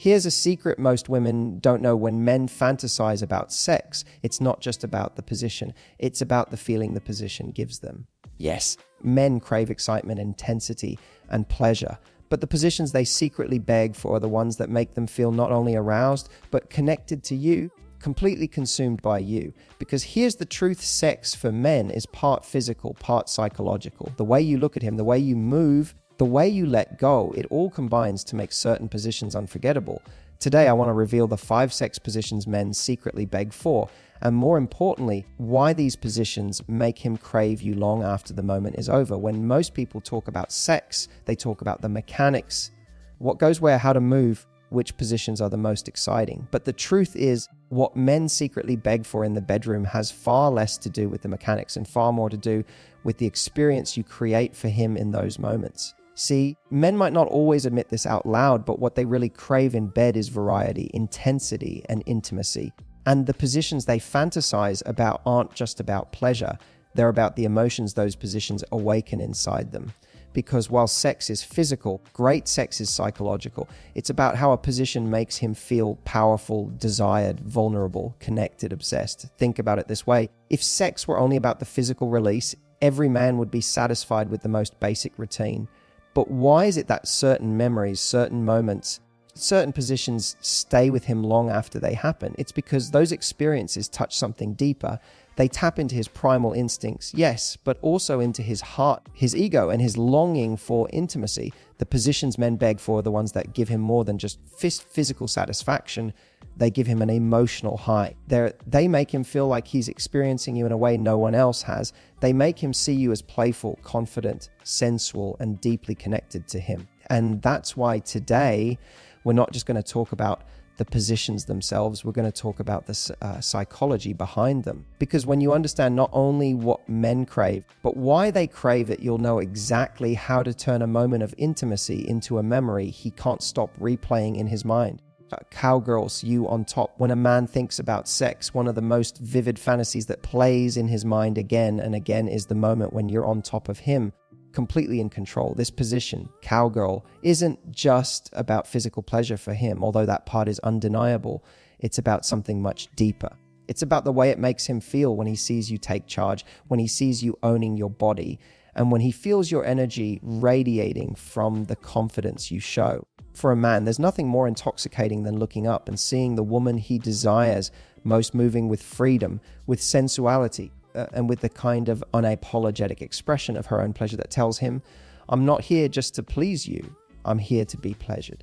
Here's a secret most women don't know. When men fantasize about sex, it's not just about the position, it's about the feeling the position gives them. Yes, men crave excitement, intensity, and pleasure, but the positions they secretly beg for are the ones that make them feel not only aroused, but connected to you, completely consumed by you. Because here's the truth: sex for men is part physical, part psychological. The way you look at him, the way you move, the way you let go, it all combines to make certain positions unforgettable. Today, I want to reveal the 5 sex positions men secretly beg for, and more importantly, why these positions make him crave you long after the moment is over. When most people talk about sex, they talk about the mechanics, what goes where, how to move, which positions are the most exciting. But the truth is, what men secretly beg for in the bedroom has far less to do with the mechanics and far more to do with the experience you create for him in those moments. See, men might not always admit this out loud, but what they really crave in bed is variety, intensity, and intimacy. And the positions they fantasize about aren't just about pleasure. They're about the emotions those positions awaken inside them. Because while sex is physical, great sex is psychological. It's about how a position makes him feel powerful, desired, vulnerable, connected, obsessed. Think about it this way: if sex were only about the physical release, every man would be satisfied with the most basic routine. But why is it that certain memories, certain moments, certain positions stay with him long after they happen? It's because those experiences touch something deeper. They tap into his primal instincts, yes, but also into his heart, his ego, and his longing for intimacy. The positions men beg for are the ones that give him more than just physical satisfaction. They give him an emotional high. They make him feel like he's experiencing you in a way no one else has. They make him see you as playful, confident, sensual, and deeply connected to him. And that's why today, we're not just going to talk about the positions themselves, we're going to talk about the psychology behind them. Because when you understand not only what men crave, but why they crave it, you'll know exactly how to turn a moment of intimacy into a memory he can't stop replaying in his mind. Cowgirls, you on top. When a man thinks about sex, one of the most vivid fantasies that plays in his mind again and again is the moment when you're on top of him, completely in control. This position, cowgirl, isn't just about physical pleasure for him, although that part is undeniable. It's about something much deeper. It's about the way it makes him feel when he sees you take charge, when he sees you owning your body, and when he feels your energy radiating from the confidence you show. For a man, there's nothing more intoxicating than looking up and seeing the woman he desires most moving with freedom, with sensuality, and with the kind of unapologetic expression of her own pleasure that tells him, I'm not here just to please you, I'm here to be pleasured.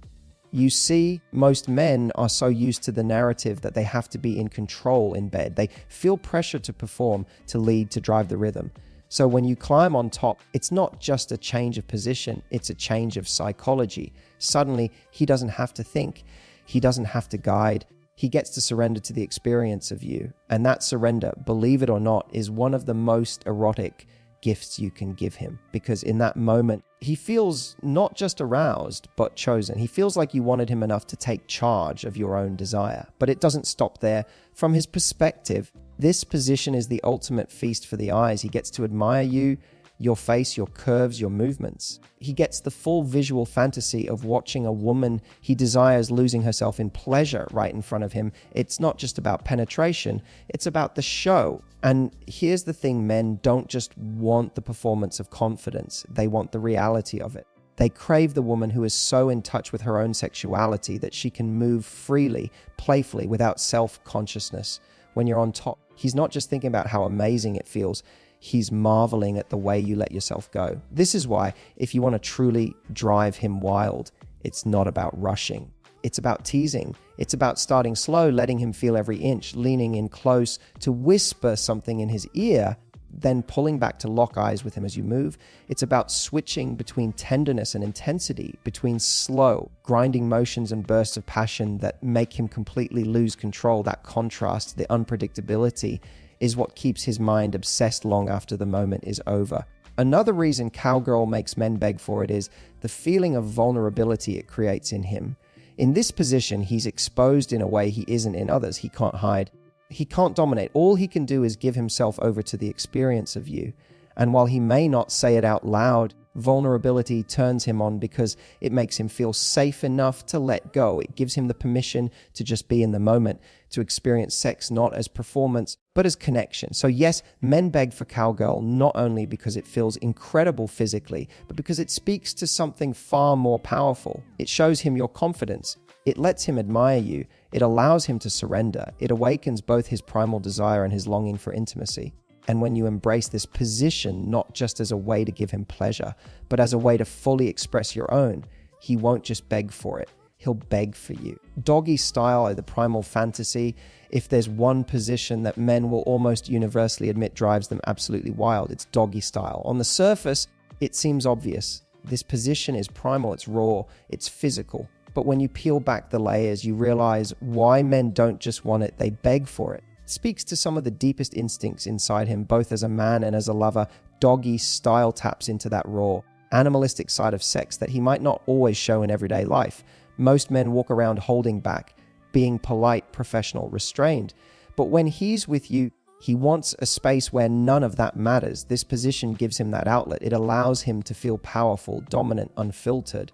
You see, most men are so used to the narrative that they have to be in control in bed. They feel pressure to perform, to lead, to drive the rhythm. So when you climb on top, it's not just a change of position, it's a change of psychology. Suddenly, he doesn't have to think, he doesn't have to guide, he gets to surrender to the experience of you. And that surrender, believe it or not, is one of the most erotic gifts you can give him. Because in that moment, he feels not just aroused, but chosen. He feels like you wanted him enough to take charge of your own desire. But it doesn't stop there. From his perspective, this position is the ultimate feast for the eyes. He gets to admire you, your face, your curves, your movements. He gets the full visual fantasy of watching a woman he desires losing herself in pleasure right in front of him. It's not just about penetration, it's about the show. And here's the thing: men don't just want the performance of confidence, they want the reality of it. They crave the woman who is so in touch with her own sexuality that she can move freely, playfully, without self-consciousness. When you're on top, he's not just thinking about how amazing it feels, he's marveling at the way you let yourself go. This is why, if you want to truly drive him wild, it's not about rushing. It's about teasing. It's about starting slow, letting him feel every inch, leaning in close to whisper something in his ear, then pulling back to lock eyes with him as you move. It's about switching between tenderness and intensity, between slow, grinding motions and bursts of passion that make him completely lose control. That contrast, the unpredictability, is what keeps his mind obsessed long after the moment is over. Another reason cowgirl makes men beg for it is the feeling of vulnerability it creates in him. In this position, he's exposed in a way he isn't in others. He can't hide. He can't dominate. All he can do is give himself over to the experience of you. And while he may not say it out loud, Vulnerability turns him on because it makes him feel safe enough to let go. It gives him the permission to just be in the moment, to experience sex not as performance, but as connection. So yes, men beg for cowgirl not only because it feels incredible physically, but because it speaks to something far more powerful. It shows him your confidence. It lets him admire you. It allows him to surrender. It awakens both his primal desire and his longing for intimacy. And when you embrace this position, not just as a way to give him pleasure, but as a way to fully express your own, he won't just beg for it. He'll beg for you. Doggy style, or the primal fantasy, if there's one position that men will almost universally admit drives them absolutely wild, it's doggy style. On the surface, it seems obvious. This position is primal, it's raw, it's physical. But when you peel back the layers, you realize why men don't just want it, they beg for it. It speaks to some of the deepest instincts inside him, both as a man and as a lover. Doggy style taps into that raw, animalistic side of sex that he might not always show in everyday life. Most men walk around holding back, being polite, professional, restrained. But when he's with you, he wants a space where none of that matters. This position gives him that outlet. It allows him to feel powerful, dominant, unfiltered.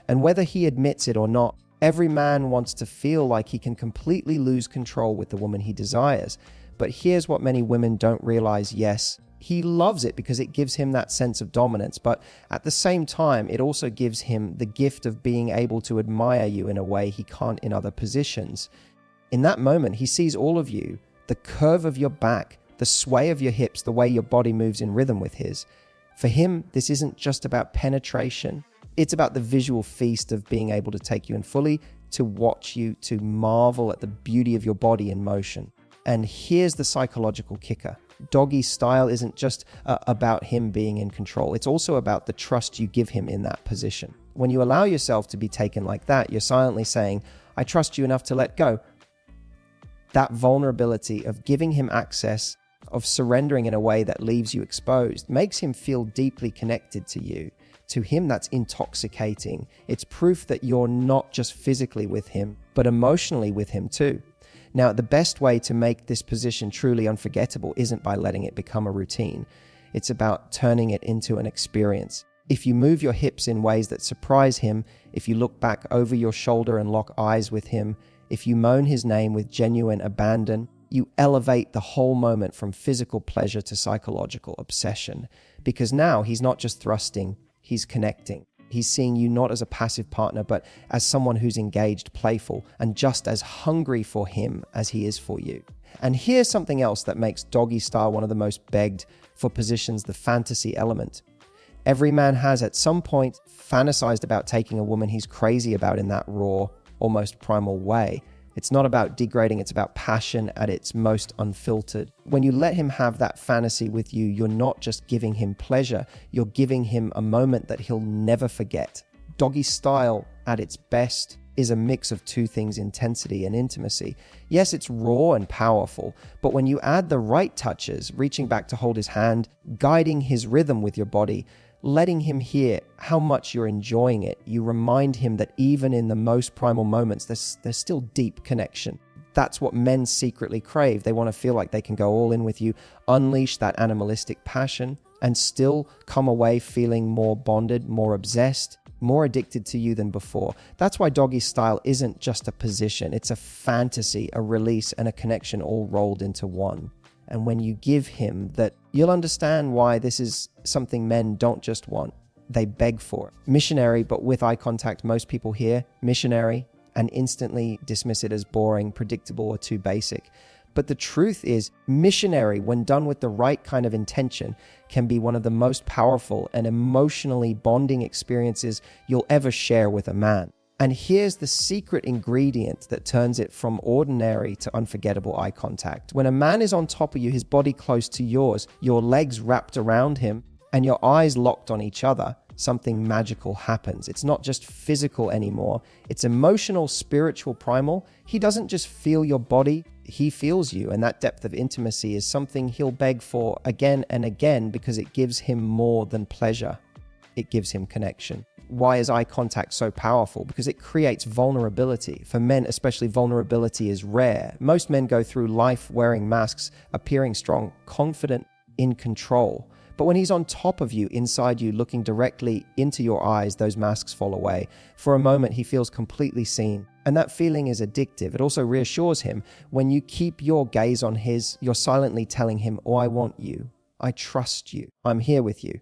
And whether he admits it or not, every man wants to feel like he can completely lose control with the woman he desires. But here's what many women don't realize. Yes, he loves it because it gives him that sense of dominance. But at the same time, it also gives him the gift of being able to admire you in a way he can't in other positions. In that moment, he sees all of you, the curve of your back, the sway of your hips, the way your body moves in rhythm with his. For him, this isn't just about penetration. It's about the visual feast of being able to take you in fully, to watch you, to marvel at the beauty of your body in motion. And here's the psychological kicker. Doggy style isn't just about him being in control. It's also about the trust you give him in that position. When you allow yourself to be taken like that, you're silently saying, I trust you enough to let go. That vulnerability of giving him access, of surrendering in a way that leaves you exposed, makes him feel deeply connected to you. To him, that's intoxicating. It's proof that you're not just physically with him, but emotionally with him too. Now, the best way to make this position truly unforgettable isn't by letting it become a routine. It's about turning it into an experience. If you move your hips in ways that surprise him, if you look back over your shoulder and lock eyes with him, if you moan his name with genuine abandon, you elevate the whole moment from physical pleasure to psychological obsession. Because now he's not just thrusting, he's connecting. He's seeing you not as a passive partner, but as someone who's engaged, playful, and just as hungry for him as he is for you. And here's something else that makes doggy style one of the most begged for positions, the fantasy element. Every man has at some point fantasized about taking a woman he's crazy about in that raw, almost primal way. It's not about degrading, it's about passion at its most unfiltered. When you let him have that fantasy with you, you're not just giving him pleasure, you're giving him a moment that he'll never forget. Doggy style, at its best, is a mix of two things, intensity and intimacy. Yes, it's raw and powerful, but when you add the right touches, reaching back to hold his hand, guiding his rhythm with your body, letting him hear how much you're enjoying it, you remind him that even in the most primal moments, there's still deep connection. That's what men secretly crave. They want to feel like they can go all in with you, unleash that animalistic passion, and still come away feeling more bonded, more obsessed, more addicted to you than before. That's why doggy style isn't just a position. It's a fantasy, a release, and a connection all rolled into one. And when you give him that, you'll understand why this is something men don't just want, they beg for. Missionary, but with eye contact, most people hear missionary and instantly dismiss it as boring, predictable, or too basic. But the truth is, missionary, when done with the right kind of intention, can be one of the most powerful and emotionally bonding experiences you'll ever share with a man. And here's the secret ingredient that turns it from ordinary to unforgettable eye contact. When a man is on top of you, his body close to yours, your legs wrapped around him, and your eyes locked on each other, something magical happens. It's not just physical anymore. It's emotional, spiritual, primal. He doesn't just feel your body, he feels you. And that depth of intimacy is something he'll beg for again and again because it gives him more than pleasure. It gives him connection. Why is eye contact so powerful? Because it creates vulnerability. For men, especially, vulnerability is rare. Most men go through life wearing masks, appearing strong, confident, in control. But when he's on top of you, inside you, looking directly into your eyes, those masks fall away. For a moment, he feels completely seen. And that feeling is addictive. It also reassures him. When you keep your gaze on his, you're silently telling him, oh, I want you. I trust you. I'm here with you.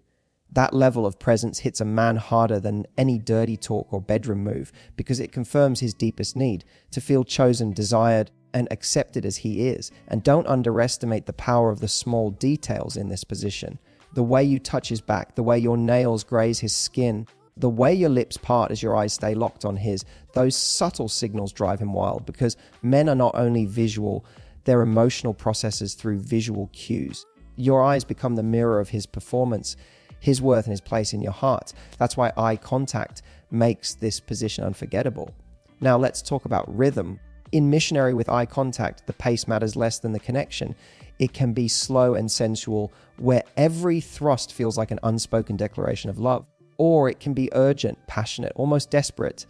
That level of presence hits a man harder than any dirty talk or bedroom move because it confirms his deepest need, to feel chosen, desired, and accepted as he is. And don't underestimate the power of the small details in this position. The way you touch his back, the way your nails graze his skin, the way your lips part as your eyes stay locked on his, those subtle signals drive him wild because men are not only visual, they're emotional processes through visual cues. Your eyes become the mirror of his performance, his worth and his place in your heart. That's why eye contact makes this position unforgettable. Now let's talk about rhythm. In missionary with eye contact, the pace matters less than the connection. It can be slow and sensual, where every thrust feels like an unspoken declaration of love. Or it can be urgent, passionate, almost desperate.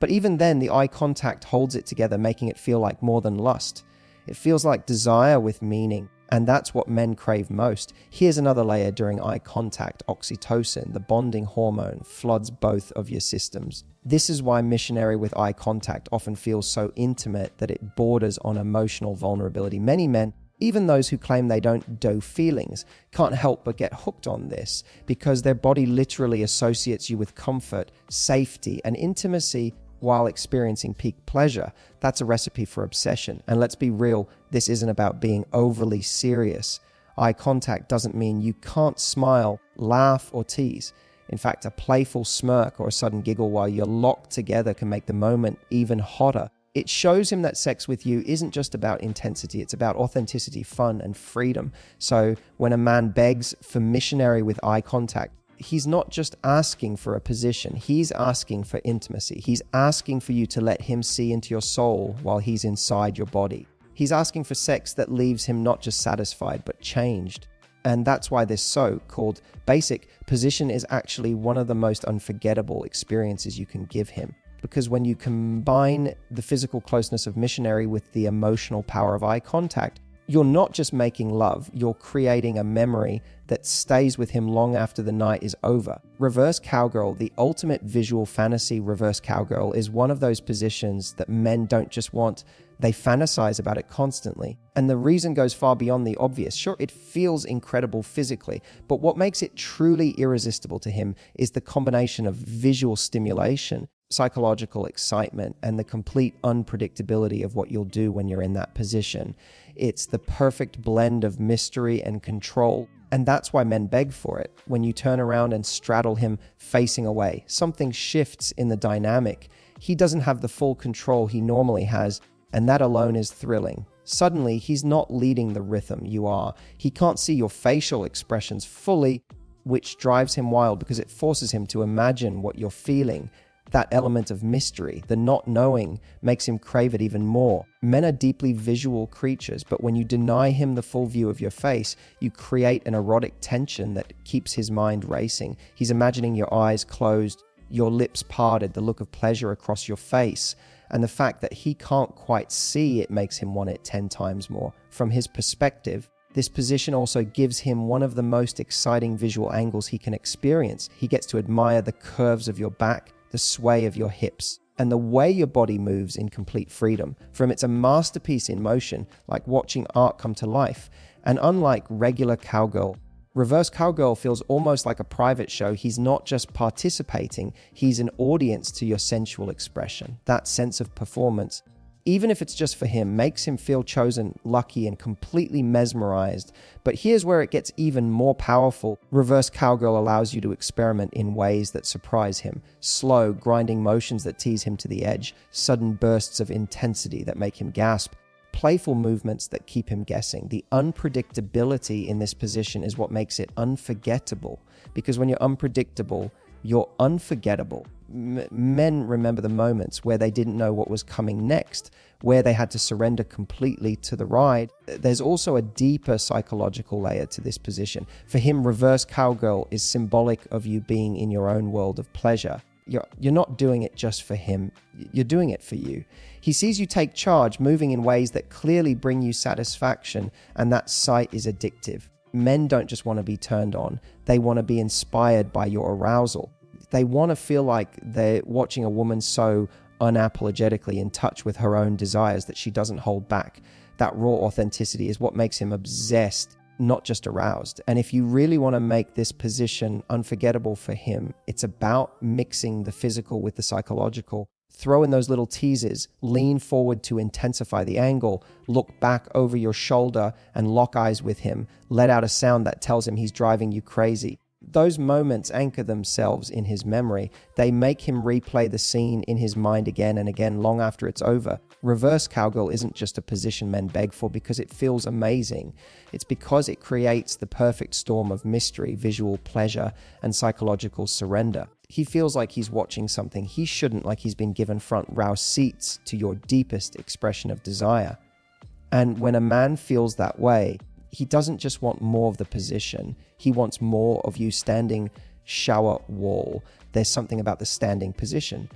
But even then, the eye contact holds it together, making it feel like more than lust. It feels like desire with meaning. And that's what men crave most. Here's another layer during eye contact. Oxytocin, the bonding hormone, floods both of your systems. This is why missionary with eye contact often feels so intimate that it borders on emotional vulnerability. Many men, even those who claim they don't do feelings, can't help but get hooked on this because their body literally associates you with comfort, safety, and intimacy while experiencing peak pleasure. That's a recipe for obsession. And let's be real, this isn't about being overly serious. Eye contact doesn't mean you can't smile, laugh, or tease. In fact, a playful smirk or a sudden giggle while you're locked together can make the moment even hotter. It shows him that sex with you isn't just about intensity, it's about authenticity, fun, and freedom. So when a man begs for missionary with eye contact, he's not just asking for a position, he's asking for intimacy. He's asking for you to let him see into your soul while he's inside your body. He's asking for sex that leaves him not just satisfied, but changed. And that's why this so-called basic position is actually one of the most unforgettable experiences you can give him. Because when you combine the physical closeness of missionary with the emotional power of eye contact, you're not just making love, you're creating a memory that stays with him long after the night is over. Reverse cowgirl, the ultimate visual fantasy reverse cowgirl, is one of those positions that men don't just want, they fantasize about it constantly. And the reason goes far beyond the obvious. Sure, it feels incredible physically, but what makes it truly irresistible to him is the combination of visual stimulation, psychological excitement, and the complete unpredictability of what you'll do when you're in that position. It's the perfect blend of mystery and control, and that's why men beg for it. When you turn around and straddle him facing away, something shifts in the dynamic. He doesn't have the full control he normally has, and that alone is thrilling. Suddenly, he's not leading the rhythm, you are. He can't see your facial expressions fully, which drives him wild because it forces him to imagine what you're feeling. That element of mystery, the not knowing, makes him crave it even more. Men are deeply visual creatures, but when you deny him the full view of your face, you create an erotic tension that keeps his mind racing. He's imagining your eyes closed, your lips parted, the look of pleasure across your face. And the fact that he can't quite see it makes him want it 10 times more. From his perspective, this position also gives him one of the most exciting visual angles he can experience. He gets to admire the curves of your back, the sway of your hips, and the way your body moves in complete freedom. From it's a masterpiece in motion, like watching art come to life. And unlike regular cowgirl, reverse cowgirl feels almost like a private show. He's not just participating, he's an audience to your sensual expression. That sense of performance, even if it's just for him, makes him feel chosen, lucky, and completely mesmerized. But here's where it gets even more powerful. Reverse cowgirl allows you to experiment in ways that surprise him. Slow, grinding motions that tease him to the edge. Sudden bursts of intensity that make him gasp. Playful movements that keep him guessing. The unpredictability in this position is what makes it unforgettable. Because when you're unpredictable, you're unforgettable. Men remember the moments where they didn't know what was coming next, where they had to surrender completely to the ride. There's also a deeper psychological layer to this position. For him, reverse cowgirl is symbolic of you being in your own world of pleasure. You're not doing it just for him, you're doing it for you. He sees you take charge, moving in ways that clearly bring you satisfaction, and that sight is addictive. Men don't just want to be turned on, they want to be inspired by your arousal. They want to feel like they're watching a woman so unapologetically in touch with her own desires that she doesn't hold back. That raw authenticity is what makes him obsessed, not just aroused. And if you really want to make this position unforgettable for him, it's about mixing the physical with the psychological. Throw in those little teases, lean forward to intensify the angle, look back over your shoulder and lock eyes with him, let out a sound that tells him he's driving you crazy. Those moments anchor themselves in his memory. They make him replay the scene in his mind again and again long after it's over. Reverse cowgirl isn't just a position men beg for because it feels amazing. It's because it creates the perfect storm of mystery, visual pleasure, and psychological surrender. He feels like he's watching something he shouldn't, like he's been given front row seats to your deepest expression of desire. And when a man feels that way, he doesn't just want more of the position, he wants more of you standing shower wall. There's something about the standing position.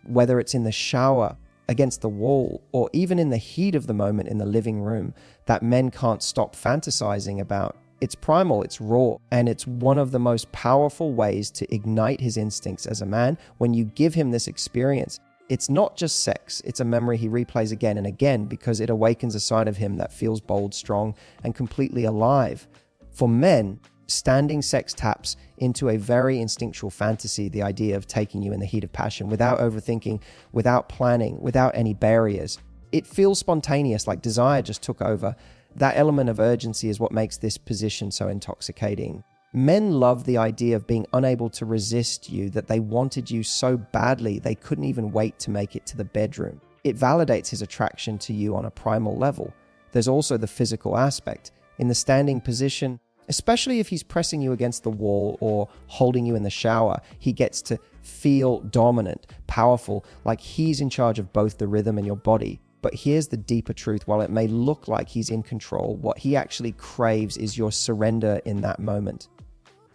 Whether it's in the shower, against the wall, or even in the heat of the moment in the living room, that men can't stop fantasizing about. It's primal, it's raw, and it's one of the most powerful ways to ignite his instincts as a man. When you give him this experience, it's not just sex, it's a memory he replays again and again because it awakens a side of him that feels bold, strong, and completely alive. For men, standing sex taps into a very instinctual fantasy, the idea of taking you in the heat of passion without overthinking, without planning, without any barriers. It feels spontaneous, like desire just took over. That element of urgency is what makes this position so intoxicating. Men love the idea of being unable to resist you, that they wanted you so badly they couldn't even wait to make it to the bedroom. It validates his attraction to you on a primal level. There's also the physical aspect. In the standing position, especially if he's pressing you against the wall or holding you in the shower, he gets to feel dominant, powerful, like he's in charge of both the rhythm and your body. But here's the deeper truth. While it may look like he's in control, what he actually craves is your surrender in that moment.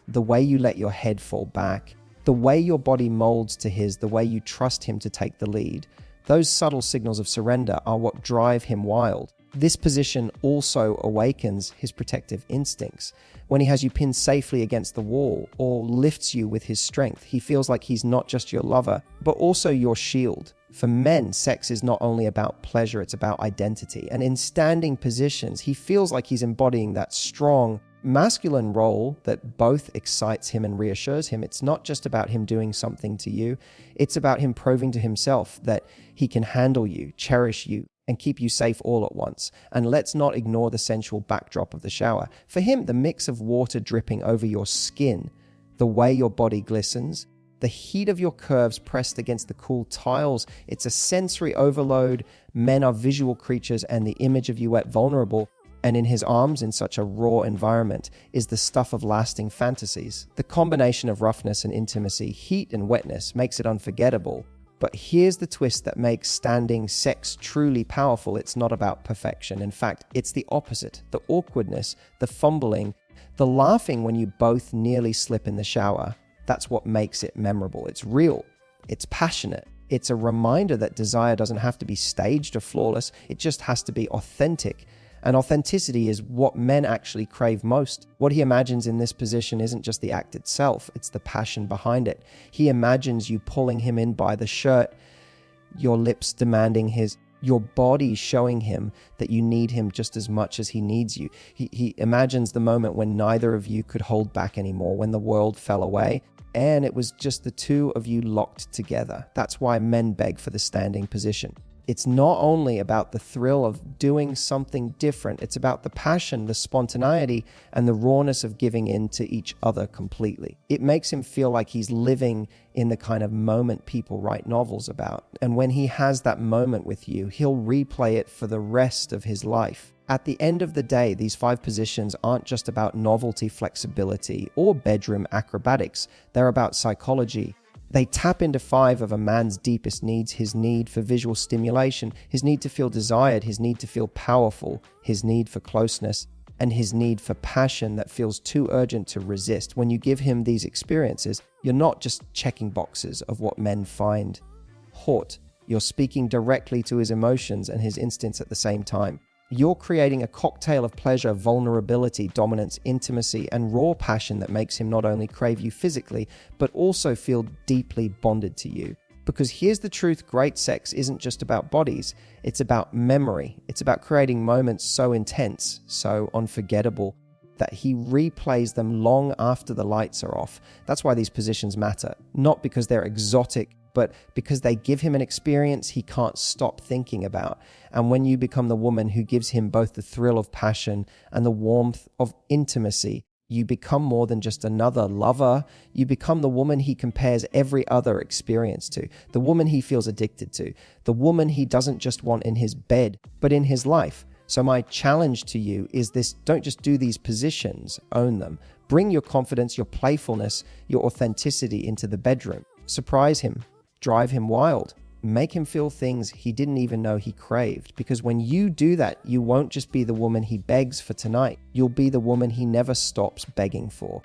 The way you let your head fall back, the way your body molds to his, the way you trust him to take the lead. Those subtle signals of surrender are what drive him wild. This position also awakens his protective instincts. When he has you pinned safely against the wall or lifts you with his strength, he feels like he's not just your lover, but also your shield. For men, sex is not only about pleasure, it's about identity. And in standing positions, he feels like he's embodying that strong, masculine role that both excites him and reassures him. It's not just about him doing something to you. It's about him proving to himself that he can handle you, cherish you, and keep you safe all at once. And let's not ignore the sensual backdrop of the shower. For him, the mix of water dripping over your skin, the way your body glistens, the heat of your curves pressed against the cool tiles, it's a sensory overload. Men are visual creatures, and the image of you wet vulnerable and in his arms in such a raw environment is the stuff of lasting fantasies. The combination of roughness and intimacy, heat and wetness makes it unforgettable. But here's the twist that makes standing sex truly powerful. It's not about perfection. In fact, it's the opposite. The awkwardness, the fumbling, the laughing when you both nearly slip in the shower. That's what makes it memorable. It's real. It's passionate. It's a reminder that desire doesn't have to be staged or flawless. It just has to be authentic. And authenticity is what men actually crave most. What he imagines in this position isn't just the act itself, it's the passion behind it. He imagines you pulling him in by the shirt, your lips demanding his, your body showing him that you need him just as much as he needs you. He imagines the moment when neither of you could hold back anymore, when the world fell away, and it was just the two of you locked together. That's why men beg for the standing position. It's not only about the thrill of doing something different, it's about the passion, the spontaneity, and the rawness of giving in to each other completely. It makes him feel like he's living in the kind of moment people write novels about. And when he has that moment with you, he'll replay it for the rest of his life. At the end of the day, these 5 positions aren't just about novelty, flexibility, or bedroom acrobatics. They're about psychology. They tap into 5 of a man's deepest needs: his need for visual stimulation, his need to feel desired, his need to feel powerful, his need for closeness, and his need for passion that feels too urgent to resist. When you give him these experiences, you're not just checking boxes of what men find hot. You're speaking directly to his emotions and his instincts at the same time. You're creating a cocktail of pleasure, vulnerability, dominance, intimacy, and raw passion that makes him not only crave you physically, but also feel deeply bonded to you. Because here's the truth, great sex isn't just about bodies, it's about memory. It's about creating moments so intense, so unforgettable, that he replays them long after the lights are off. That's why these positions matter. Not because they're exotic, but because they give him an experience he can't stop thinking about. And when you become the woman who gives him both the thrill of passion and the warmth of intimacy, you become more than just another lover. You become the woman he compares every other experience to, the woman he feels addicted to, the woman he doesn't just want in his bed, but in his life. So my challenge to you is this: don't just do these positions, own them. Bring your confidence, your playfulness, your authenticity into the bedroom. Surprise him, drive him wild, make him feel things he didn't even know he craved. Because when you do that, you won't just be the woman he begs for tonight. You'll be the woman he never stops begging for.